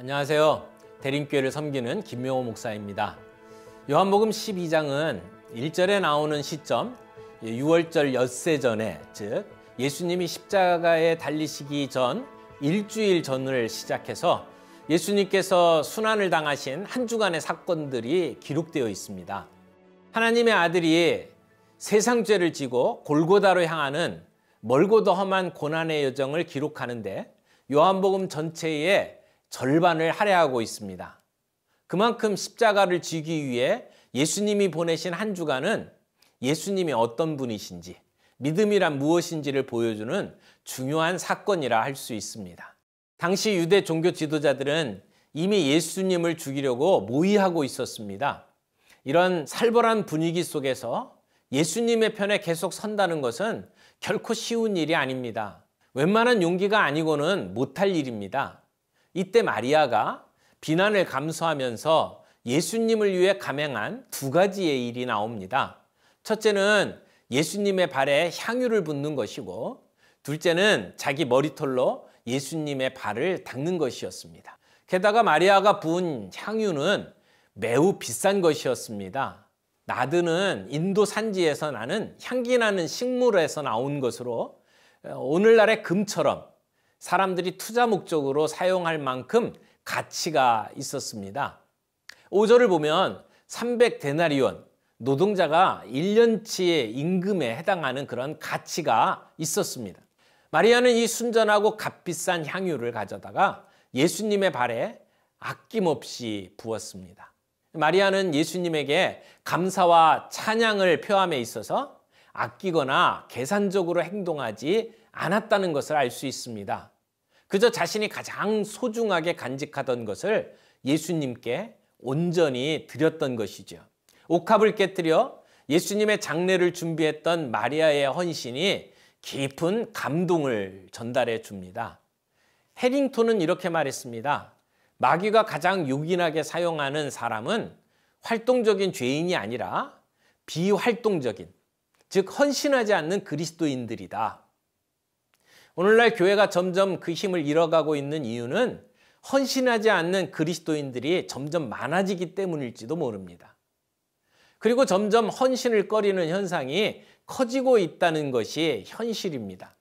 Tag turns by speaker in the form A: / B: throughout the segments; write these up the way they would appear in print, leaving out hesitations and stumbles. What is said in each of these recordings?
A: 안녕하세요. 대림교회를 섬기는 김명호 목사입니다. 요한복음 12장은 1절에 나오는 시점, 6월절 엿새 전에, 즉 예수님이 십자가에 달리시기 전 일주일 전을 시작해서 예수님께서 순환을 당하신 한 주간의 사건들이 기록되어 있습니다. 하나님의 아들이 세상 죄를 지고 골고다로 향하는 멀고도 험한 고난의 여정을 기록하는데 요한복음 전체의 절반을 할애하고 있습니다. 그만큼 십자가를 지기 위해 예수님이 보내신 한 주간은 예수님이 어떤 분이신지, 믿음이란 무엇인지를 보여주는 중요한 사건이라 할 수 있습니다. 당시 유대 종교 지도자들은 이미 예수님을 죽이려고 모의하고 있었습니다. 이런 살벌한 분위기 속에서 예수님의 편에 계속 선다는 것은 결코 쉬운 일이 아닙니다. 웬만한 용기가 아니고는 못할 일입니다. 이때 마리아가 비난을 감수하면서 예수님을 위해 감행한 두 가지의 일이 나옵니다. 첫째는 예수님의 발에 향유를 붓는 것이고, 둘째는 자기 머리털로 예수님의 발을 닦는 것이었습니다. 게다가 마리아가 부은 향유는 매우 비싼 것이었습니다. 나드는 인도 산지에서 나는 향기 나는 식물에서 나온 것으로 오늘날의 금처럼 사람들이 투자 목적으로 사용할 만큼 가치가 있었습니다. 5절을 보면 300데나리온, 노동자가 1년치의 임금에 해당하는 그런 가치가 있었습니다. 마리아는 이 순전하고 값비싼 향유를 가져다가 예수님의 발에 아낌없이 부었습니다. 마리아는 예수님에게 감사와 찬양을 표함에 있어서 아끼거나 계산적으로 행동하지 않았다는 것을 알 수 있습니다. 그저 자신이 가장 소중하게 간직하던 것을 예수님께 온전히 드렸던 것이죠. 옥합을 깨뜨려 예수님의 장례를 준비했던 마리아의 헌신이 깊은 감동을 전달해 줍니다. 해링턴은 이렇게 말했습니다. 마귀가 가장 요긴하게 사용하는 사람은 활동적인 죄인이 아니라 비활동적인, 즉 헌신하지 않는 그리스도인들이다. 오늘날 교회가 점점 그 힘을 잃어가고 있는 이유는 헌신하지 않는 그리스도인들이 점점 많아지기 때문일지도 모릅니다. 그리고 점점 헌신을 꺼리는 현상이 커지고 있다는 것이 현실입니다.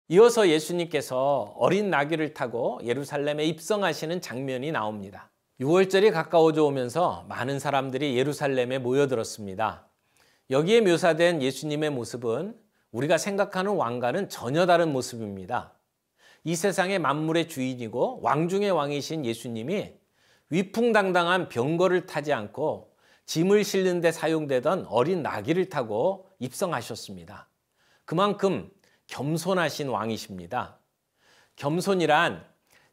A: 이어서 예수님께서 어린 나귀를 타고 예루살렘에 입성하시는 장면이 나옵니다. 6월절이 가까워져 오면서 많은 사람들이 예루살렘에 모여들었습니다. 여기에 묘사된 예수님의 모습은 우리가 생각하는 왕과는 전혀 다른 모습입니다. 이 세상의 만물의 주인이고 왕 중의 왕이신 예수님이 위풍당당한 병거를 타지 않고 짐을 실는 데 사용되던 어린 나귀를 타고 입성하셨습니다. 그만큼 겸손하신 왕이십니다. 겸손이란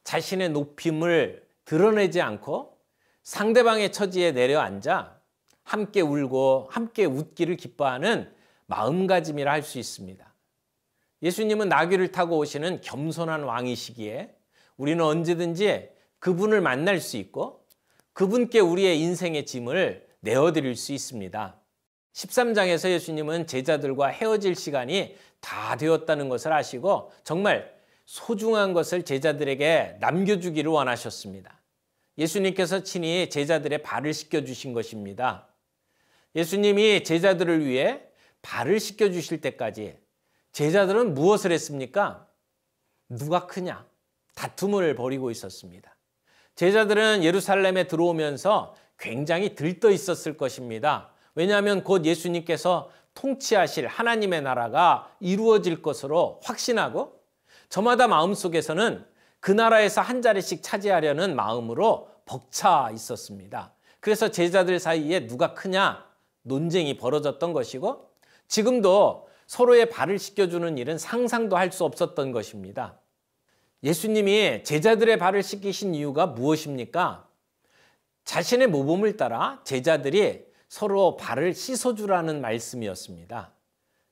A: 자신의 높임을 드러내지 않고 상대방의 처지에 내려앉아 함께 울고 함께 웃기를 기뻐하는 마음가짐이라 할 수 있습니다. 예수님은 나귀를 타고 오시는 겸손한 왕이시기에 우리는 언제든지 그분을 만날 수 있고 그분께 우리의 인생의 짐을 내어드릴 수 있습니다. 13장에서 예수님은 제자들과 헤어질 시간이 다 되었다는 것을 아시고 정말 소중한 것을 제자들에게 남겨주기를 원하셨습니다. 예수님께서 친히 제자들의 발을 씻겨주신 것입니다. 예수님이 제자들을 위해 발을 씻겨주실 때까지 제자들은 무엇을 했습니까? 누가 크냐? 다툼을 벌이고 있었습니다. 제자들은 예루살렘에 들어오면서 굉장히 들떠 있었을 것입니다. 왜냐하면 곧 예수님께서 통치하실 하나님의 나라가 이루어질 것으로 확신하고 저마다 마음속에서는 그 나라에서 한 자리씩 차지하려는 마음으로 벅차 있었습니다. 그래서 제자들 사이에 누가 크냐? 논쟁이 벌어졌던 것이고 지금도 서로의 발을 씻겨주는 일은 상상도 할 수 없었던 것입니다. 예수님이 제자들의 발을 씻기신 이유가 무엇입니까? 자신의 모범을 따라 제자들이 서로 발을 씻어주라는 말씀이었습니다.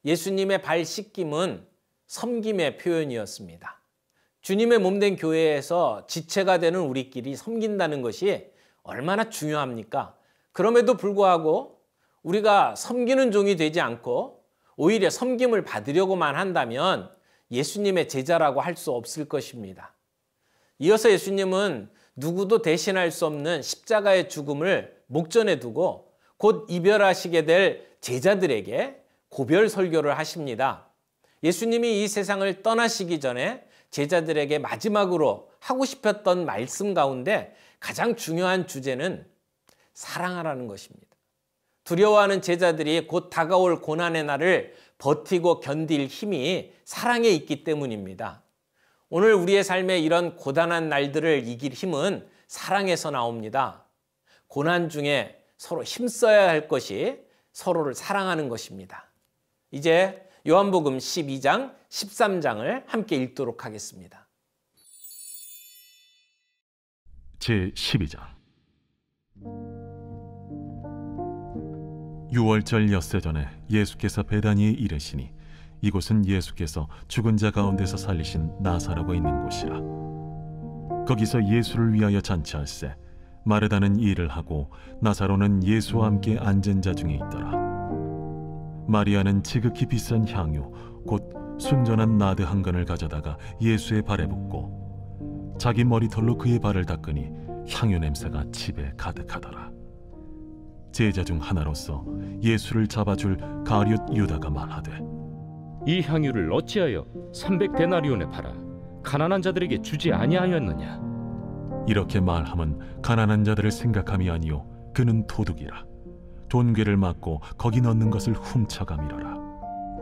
A: 예수님의 발 씻김은 섬김의 표현이었습니다. 주님의 몸된 교회에서 지체가 되는 우리끼리 섬긴다는 것이 얼마나 중요합니까? 그럼에도 불구하고 우리가 섬기는 종이 되지 않고 오히려 섬김을 받으려고만 한다면 예수님의 제자라고 할 수 없을 것입니다. 이어서 예수님은 누구도 대신할 수 없는 십자가의 죽음을 목전에 두고 곧 이별하시게 될 제자들에게 고별 설교를 하십니다. 예수님이 이 세상을 떠나시기 전에 제자들에게 마지막으로 하고 싶었던 말씀 가운데 가장 중요한 주제는 사랑하라는 것입니다. 두려워하는 제자들이 곧 다가올 고난의 날을 버티고 견딜 힘이 사랑에 있기 때문입니다. 오늘 우리의 삶에 이런 고단한 날들을 이길 힘은 사랑에서 나옵니다. 고난 중에 서로 힘써야 할 것이 서로를 사랑하는 것입니다. 이제 요한복음 12장, 13장을 함께 읽도록 하겠습니다.
B: 제12장. 유월절 엿새 전에 예수께서 베다니에 이르시니 이곳은 예수께서 죽은 자 가운데서 살리신 나사로가 있는 곳이라. 거기서 예수를 위하여 잔치할세 마르다는 일을 하고 나사로는 예수와 함께 앉은 자 중에 있더라. 마리아는 지극히 비싼 향유 곧 순전한 나드 한 근을 가져다가 예수의 발에 붓고 자기 머리털로 그의 발을 닦으니 향유 냄새가 집에 가득하더라. 제자 중 하나로서 예수를 잡아줄 가룟 유다가 말하되
C: 이 향유를 어찌하여 300데나리온에 팔아 가난한 자들에게 주지 아니하였느냐.
B: 이렇게 말함은 가난한 자들을 생각함이 아니요 그는 도둑이라. 돈괴를 맞고 거기 넣는 것을 훔쳐가미러라.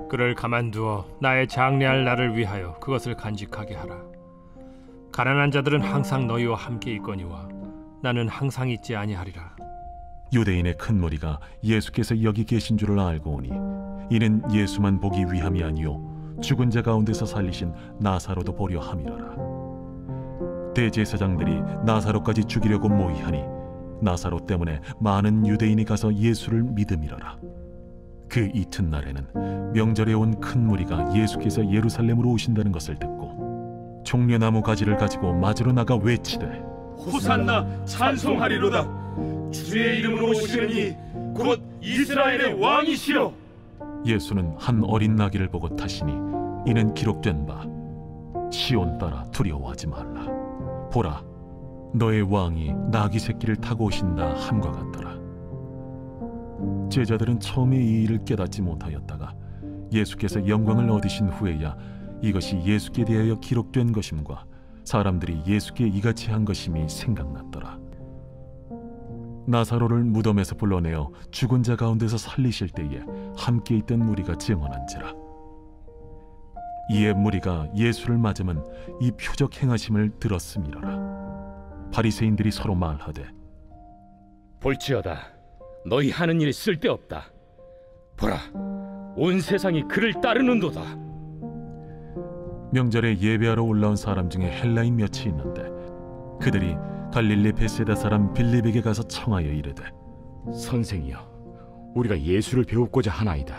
D: 그를 가만두어 나의 장래할 날을 위하여 그것을 간직하게 하라. 가난한 자들은 항상 너희와 함께 있거니와 나는 항상 있지 아니하리라.
B: 유대인의 큰 무리가 예수께서 여기 계신 줄을 알고 오니 이는 예수만 보기 위함이 아니요 죽은 자 가운데서 살리신 나사로도 보려 함이라라. 대제사장들이 나사로까지 죽이려고 모의하니 나사로 때문에 많은 유대인이 가서 예수를 믿음이러라. 그 이튿날에는 명절에 온 큰 무리가 예수께서 예루살렘으로 오신다는 것을 듣고 종려나무 가지를 가지고 맞으러 나가 외치되
E: 호산나 찬송하리로다. 주의 이름으로 오시는 이 곧 이스라엘의 왕이시여.
B: 예수는 한 어린 나귀를 보고 타시니 이는 기록된 바 시온 따라 두려워하지 말라. 보라 너의 왕이 나귀 새끼를 타고 오신다 함과 같더라. 제자들은 처음에 이 일을 깨닫지 못하였다가 예수께서 영광을 얻으신 후에야 이것이 예수께 대하여 기록된 것임과 사람들이 예수께 이같이 한 것임이 생각났더라. 나사로를 무덤에서 불러내어 죽은 자 가운데서 살리실 때에 함께 있던 무리가 증언한지라. 이에 무리가 예수를 맞으면 이 표적 행하심을 들었음이러라. 바리새인들이 서로 말하되
C: 볼지어다 너희 하는 일이 쓸데없다. 보라 온 세상이 그를 따르는도다.
B: 명절에 예배하러 올라온 사람 중에 헬라인 몇이 있는데 그들이 갈릴리 베세다 사람 빌립에게 가서 청하여 이르되
F: 선생이여 우리가 예수를 배우고자 하나이다.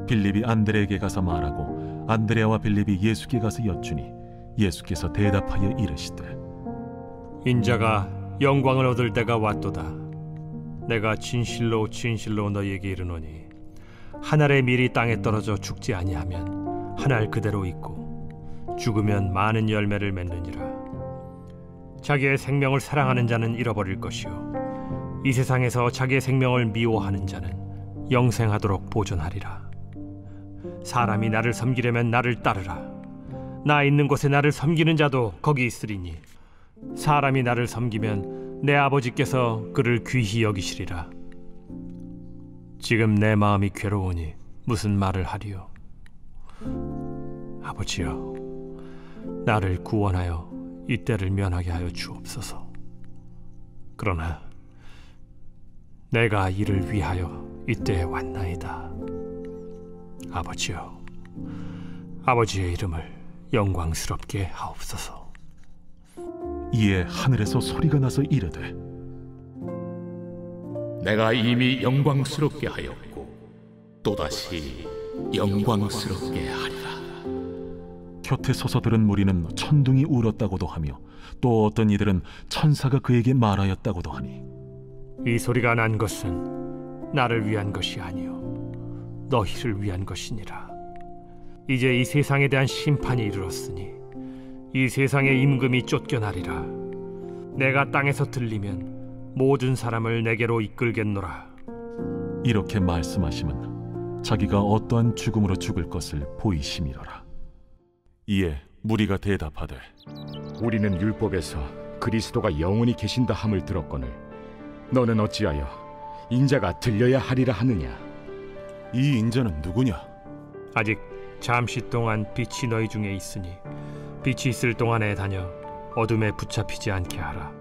B: 빌립이 안드레에게 가서 말하고 안드레와 빌립이 예수께 가서 여쭈니 예수께서 대답하여 이르시되
D: 인자가 영광을 얻을 때가 왔도다. 내가 진실로 진실로 너희에게 이르노니 한 알의 밀이 땅에 떨어져 죽지 아니하면 한 알 그대로 있고 죽으면 많은 열매를 맺느니라. 자기의 생명을 사랑하는 자는 잃어버릴 것이요 이 세상에서 자기의 생명을 미워하는 자는 영생하도록 보존하리라. 사람이 나를 섬기려면 나를 따르라. 나 있는 곳에 나를 섬기는 자도 거기 있으리니 사람이 나를 섬기면 내 아버지께서 그를 귀히 여기시리라. 지금 내 마음이 괴로우니 무슨 말을 하리요. 아버지여 나를 구원하여 이 때를 면하게 하여 주옵소서. 그러나 내가 이를 위하여 이때에 왔나이다. 아버지여 아버지의 이름을 영광스럽게 하옵소서.
B: 이에 하늘에서 소리가 나서 이르되
E: 내가 이미 영광스럽게 하였고 또다시 영광스럽게 하리라.
B: 곁에 서서 들은 무리는 천둥이 울었다고도 하며 또 어떤 이들은 천사가 그에게 말하였다고도 하니
D: 이 소리가 난 것은 나를 위한 것이 아니요 너희를 위한 것이니라. 이제 이 세상에 대한 심판이 이르렀으니 이 세상의 임금이 쫓겨나리라. 내가 땅에서 들리면 모든 사람을 내게로 이끌겠노라.
B: 이렇게 말씀하심은 자기가 어떠한 죽음으로 죽을 것을 보이심이로라. 이에 무리가 대답하되
F: 우리는 율법에서 그리스도가 영원히 계신다 함을 들었거늘 너는 어찌하여 인자가 들려야 하리라 하느냐?
B: 이 인자는 누구냐?
D: 아직 잠시 동안 빛이 너희 중에 있으니 빛이 있을 동안에 다녀 어둠에 붙잡히지 않게 하라.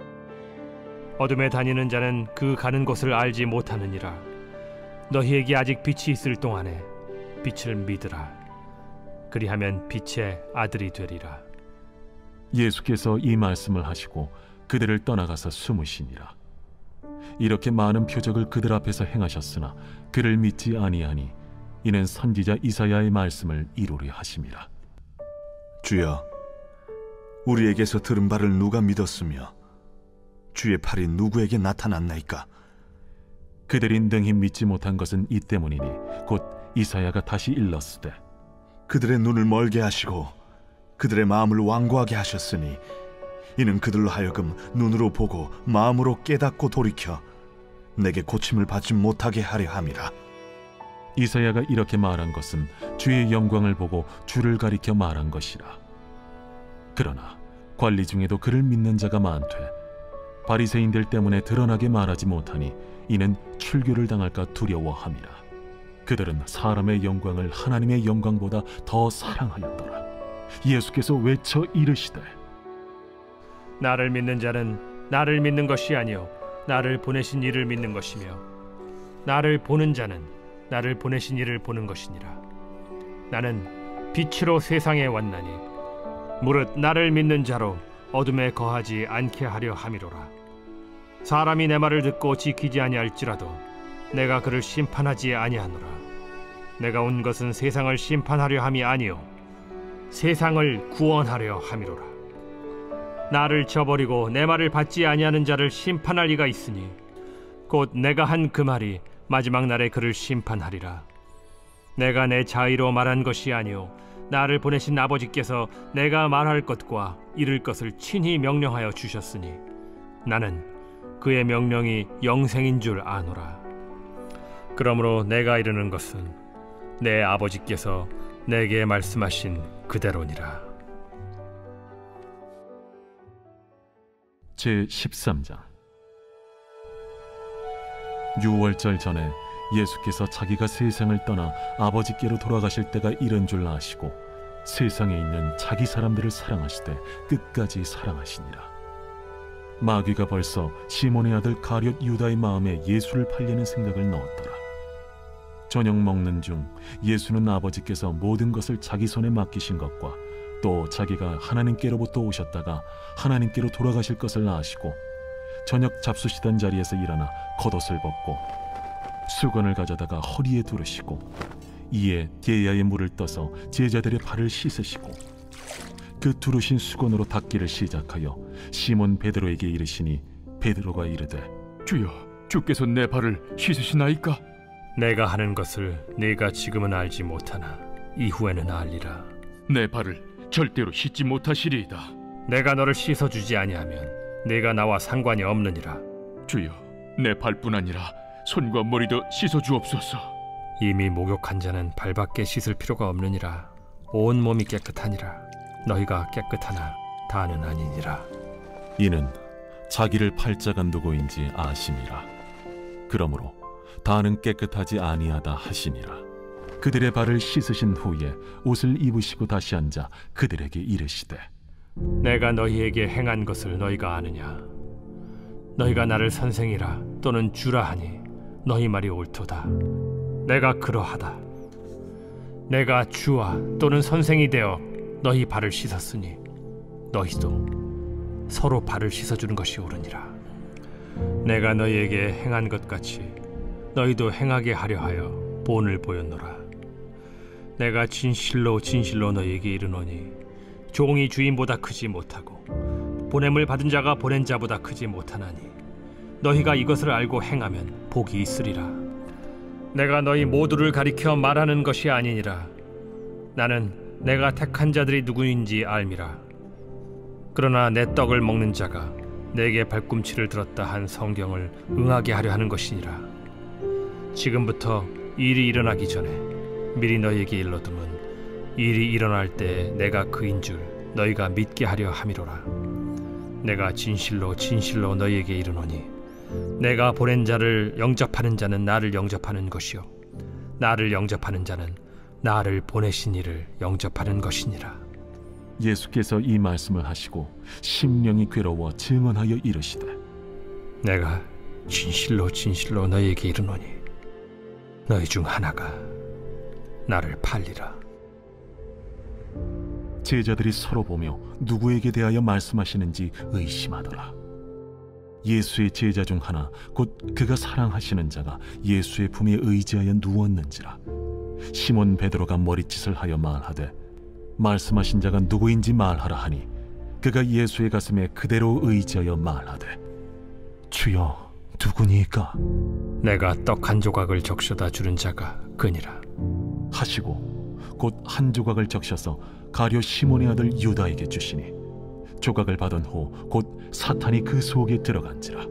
D: 어둠에 다니는 자는 그 가는 곳을 알지 못하느니라. 너희에게 아직 빛이 있을 동안에 빛을 믿으라. 그리하면 빛의 아들이 되리라.
B: 예수께서 이 말씀을 하시고 그들을 떠나가서 숨으시니라. 이렇게 많은 표적을 그들 앞에서 행하셨으나 그를 믿지 아니하니 이는 선지자 이사야의 말씀을 이루려 하심이라.
G: 주여, 우리에게서 들은 바를 누가 믿었으며 주의 팔이 누구에게 나타났나이까?
B: 그들이 능히 믿지 못한 것은 이 때문이니 곧 이사야가 다시 일렀으되
G: 그들의 눈을 멀게 하시고 그들의 마음을 완고하게 하셨으니 이는 그들로 하여금 눈으로 보고 마음으로 깨닫고 돌이켜 내게 고침을 받지 못하게 하려 함이라.
B: 이사야가 이렇게 말한 것은 주의 영광을 보고 주를 가리켜 말한 것이라. 그러나 관리 중에도 그를 믿는 자가 많되 바리새인들 때문에 드러나게 말하지 못하니 이는 출교를 당할까 두려워함이라. 그들은 사람의 영광을 하나님의 영광보다 더 사랑하였더라. 예수께서 외쳐 이르시되
D: 나를 믿는 자는 나를 믿는 것이 아니요 나를 보내신 이를 믿는 것이며 나를 보는 자는 나를 보내신 이를 보는 것이니라. 나는 빛으로 세상에 왔나니 무릇 나를 믿는 자로 어둠에 거하지 않게 하려 함이로라. 사람이 내 말을 듣고 지키지 아니할지라도 내가 그를 심판하지 아니하노라. 내가 온 것은 세상을 심판하려 함이 아니요 세상을 구원하려 함이로라. 나를 저버리고 내 말을 받지 아니하는 자를 심판할 이가 있으니 곧 내가 한 그 말이 마지막 날에 그를 심판하리라. 내가 내 자의로 말한 것이 아니요 나를 보내신 아버지께서 내가 말할 것과 이룰 것을 친히 명령하여 주셨으니 나는 그의 명령이 영생인 줄 아노라. 그러므로 내가 이르는 것은 내 아버지께서 내게 말씀하신 그대로니라.
B: 제13장. 유월절 전에 예수께서 자기가 세상을 떠나 아버지께로 돌아가실 때가 이른 줄 아시고 세상에 있는 자기 사람들을 사랑하시되 끝까지 사랑하시니라. 마귀가 벌써 시몬의 아들 가룟 유다의 마음에 예수를 팔려는 생각을 넣었더라. 저녁 먹는 중 예수는 아버지께서 모든 것을 자기 손에 맡기신 것과 또 자기가 하나님께로부터 오셨다가 하나님께로 돌아가실 것을 아시고 저녁 잡수시던 자리에서 일어나 겉옷을 벗고 수건을 가져다가 허리에 두르시고 이에 게야의 물을 떠서 제자들의 발을 씻으시고 그 두르신 수건으로 닦기를 시작하여 시몬 베드로에게 이르시니 베드로가 이르되
E: 주여, 주께서 내 발을 씻으시나이까?
D: 내가 하는 것을 네가 지금은 알지 못하나 이후에는 알리라.
E: 내 발을 절대로 씻지 못하시리이다.
D: 내가 너를 씻어주지 아니하면 네가 나와 상관이 없느니라.
E: 주여, 내 발뿐 아니라 손과 머리도 씻어주옵소서.
D: 이미 목욕한 자는 발밖에 씻을 필요가 없느니라. 온 몸이 깨끗하니라. 너희가 깨끗하나 다는 아니니라.
B: 이는 자기를 팔자가 누구인지 아심이라. 그러므로 다는 깨끗하지 아니하다 하시니라. 그들의 발을 씻으신 후에 옷을 입으시고 다시 앉아 그들에게 이르시되
D: 내가 너희에게 행한 것을 너희가 아느냐? 너희가 나를 선생이라 또는 주라 하니 너희 말이 옳도다. 내가 그러하다. 내가 주와 또는 선생이 되어 너희 발을 씻었으니 너희도 서로 발을 씻어주는 것이 옳으니라. 내가 너희에게 행한 것 같이 너희도 행하게 하려 하여 본을 보였노라. 내가 진실로 진실로 너희에게 이르노니 종이 주인보다 크지 못하고 보냄을 받은 자가 보낸 자보다 크지 못하나니 너희가 이것을 알고 행하면 복이 있으리라. 내가 너희 모두를 가리켜 말하는 것이 아니니라. 나는 내가 택한 자들이 누구인지 알미라. 그러나 내 떡을 먹는 자가 내게 발꿈치를 들었다 한 성경을 응하게 하려 하는 것이니라. 지금부터 일이 일어나기 전에 미리 너희에게 일러두면 일이 일어날 때 내가 그인 줄 너희가 믿게 하려 함이로라. 내가 진실로 진실로 너희에게 이르노니 내가 보낸 자를 영접하는 자는 나를 영접하는 것이요 나를 영접하는 자는 나를 보내신 이를 영접하는 것이니라.
B: 예수께서 이 말씀을 하시고 심령이 괴로워 증언하여 이르시되
D: 내가 진실로 진실로 너희에게 이르노니 너희 중 하나가 나를 팔리라.
B: 제자들이 서로 보며 누구에게 대하여 말씀하시는지 의심하더라. 예수의 제자 중 하나 곧 그가 사랑하시는 자가 예수의 품에 의지하여 누웠는지라. 시몬 베드로가 머리짓을 하여 말하되 말씀하신 자가 누구인지 말하라 하니 그가 예수의 가슴에 그대로 의지하여 말하되 주여 누구니까?
D: 내가 떡 한 조각을 적셔다 주는 자가 그니라
B: 하시고 곧 한 조각을 적셔서 가룟 시몬의 아들 유다에게 주시니 조각을 받은 후 곧 사탄이 그 속에 들어간지라.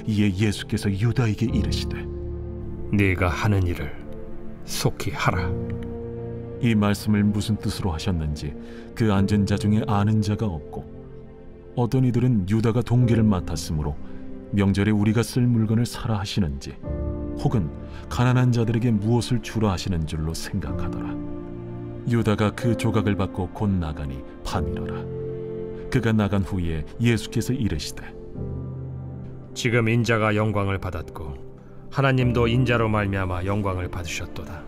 B: 이에 예수께서 유다에게 이르시되
D: 네가 하는 일을 속히 하라.
B: 이 말씀을 무슨 뜻으로 하셨는지 그 앉은 자 중에 아는 자가 없고 어떤 이들은 유다가 동기를 맡았으므로 명절에 우리가 쓸 물건을 사라 하시는지 혹은 가난한 자들에게 무엇을 주라 하시는 줄로 생각하더라. 유다가 그 조각을 받고 곧 나가니 밤이러라. 그가 나간 후에 예수께서 이르시되
D: 지금 인자가 영광을 받았고 하나님도 인자로 말미암아 영광을 받으셨도다.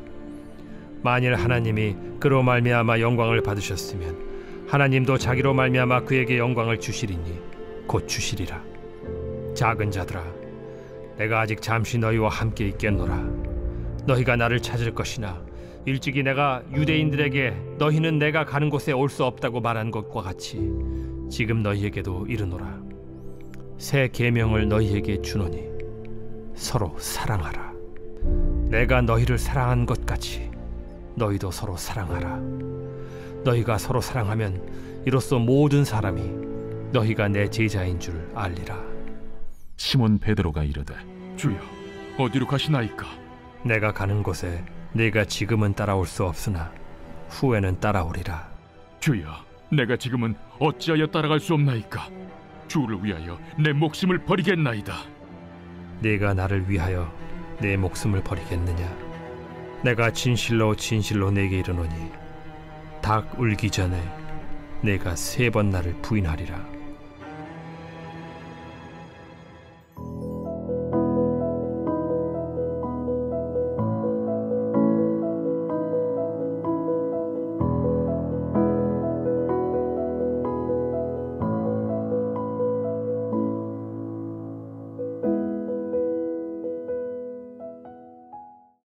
D: 만일 하나님이 그로 말미암아 영광을 받으셨으면 하나님도 자기로 말미암아 그에게 영광을 주시리니 곧 주시리라. 작은 자들아 내가 아직 잠시 너희와 함께 있겠노라. 너희가 나를 찾을 것이나 일찍이 내가 유대인들에게 너희는 내가 가는 곳에 올 수 없다고 말한 것과 같이 지금 너희에게도 이르노라. 새 계명을 너희에게 주노니 서로 사랑하라. 내가 너희를 사랑한 것 같이 너희도 서로 사랑하라. 너희가 서로 사랑하면 이로써 모든 사람이 너희가 내 제자인 줄 알리라.
B: 시몬 베드로가 이르되
E: 주여, 어디로 가시나이까?
D: 내가 가는 곳에 네가 지금은 따라올 수 없으나 후에는 따라오리라.
E: 주여, 내가 지금은 어찌하여 따라갈 수 없나이까? 주를 위하여 내 목숨을 버리겠나이다.
D: 네가 나를 위하여 내 목숨을 버리겠느냐? 내가 진실로 진실로 네게 이르노니 닭 울기 전에 네가 3번 나를 부인하리라.